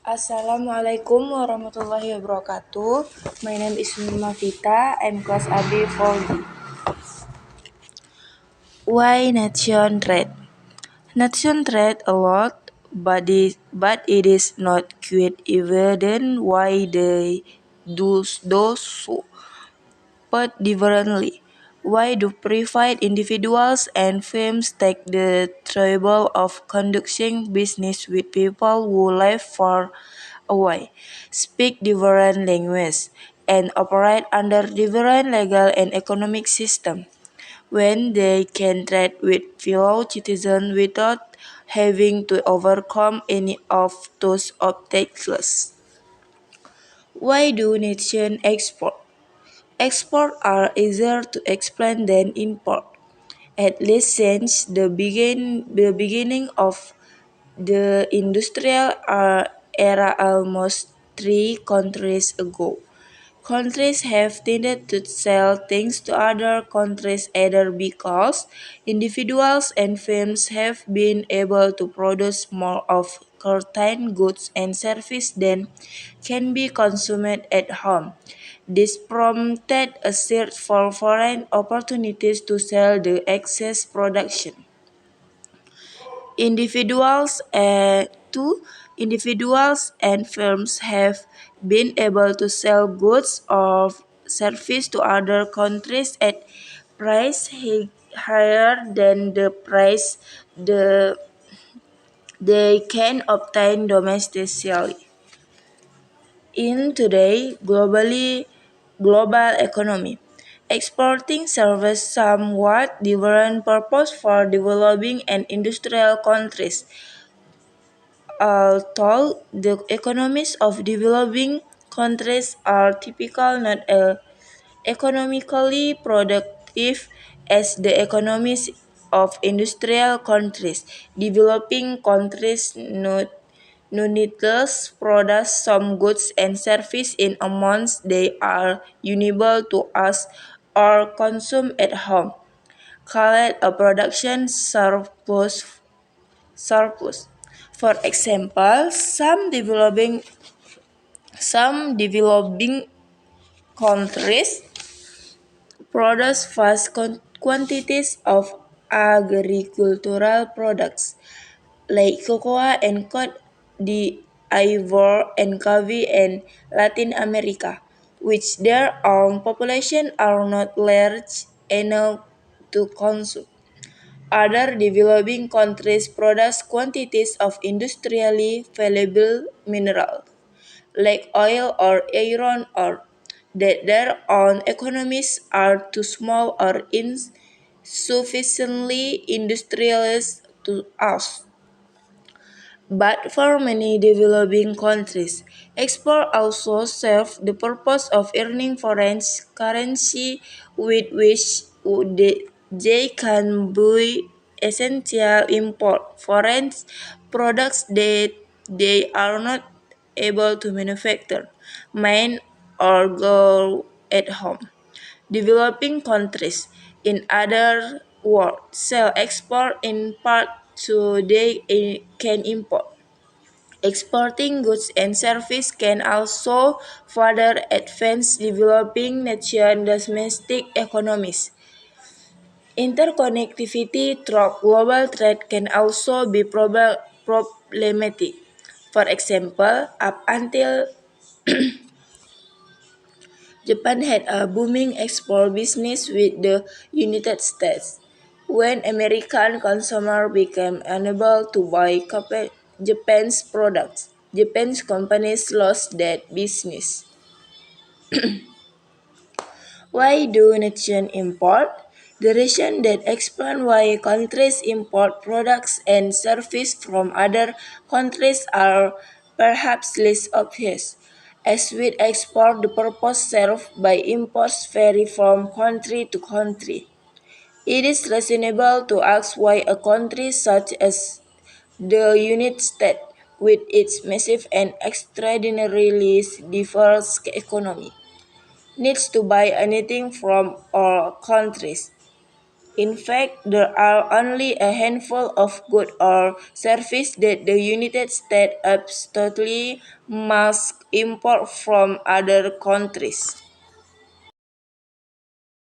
Assalamualaikum warahmatullahi wabarakatuh. My name is Nurma Vita. I'm class AB 4D. Why nation trade? Nation trade a lot, but it is not quite evident why they do so. Put differently, why do private individuals and firms take the trouble of conducting business with people who live far away, speak different languages, and operate under different legal and economic systems, when they can trade with fellow citizens without having to overcome any of those obstacles? Why do nations export? Export are easier to explain than import, at least since the beginning of the industrial era almost 3 centuries ago. Countries have tended to sell things to other countries either because individuals and firms have been able to produce more of certain goods and services than can be consumed at home. This prompted a search for foreign opportunities to sell the excess production. Individuals and two individuals and firms have been able to sell goods or service to other countries at price higher than the price the, they can obtain domestically. In today global economy, exporting serves somewhat different purpose for developing and industrial countries. Although the economies of developing countries are typically not as economically productive as the economies of industrial countries, developing countries nonetheless produce some goods and services in amounts they are unable to use or consume at home, called a production surplus. For example, some developing countries produce vast quantities of agricultural products like cocoa and cotton, the ivory and coffee in Latin America, which their own population are not large enough to consume. Other developing countries produce quantities of industrially valuable minerals, like oil or iron ore, that their own economies are too small or insufficiently industrialized to us. But for many developing countries, export also serves the purpose of earning foreign currency with which they can buy essential import foreign products that they are not able to manufacture, mine, or grow at home. Developing countries, in other words, sell export in part so they can import. Exporting goods and services can also further advance developing nation domestic economies. Interconnectivity through global trade can also be problematic. For example, up until Japan had a booming export business with the United States. When American consumers became unable to buy Japan's products, Japan's companies lost that business. Why do nations import? The reason that explain why countries import products and services from other countries are perhaps less obvious. As with export, the purpose served by imports vary from country to country. It is reasonable to ask why a country such as the United States, with its massive and extraordinarily diverse economy, needs to buy anything from all countries. In fact, there are only a handful of goods or services that the United States absolutely must import from other countries.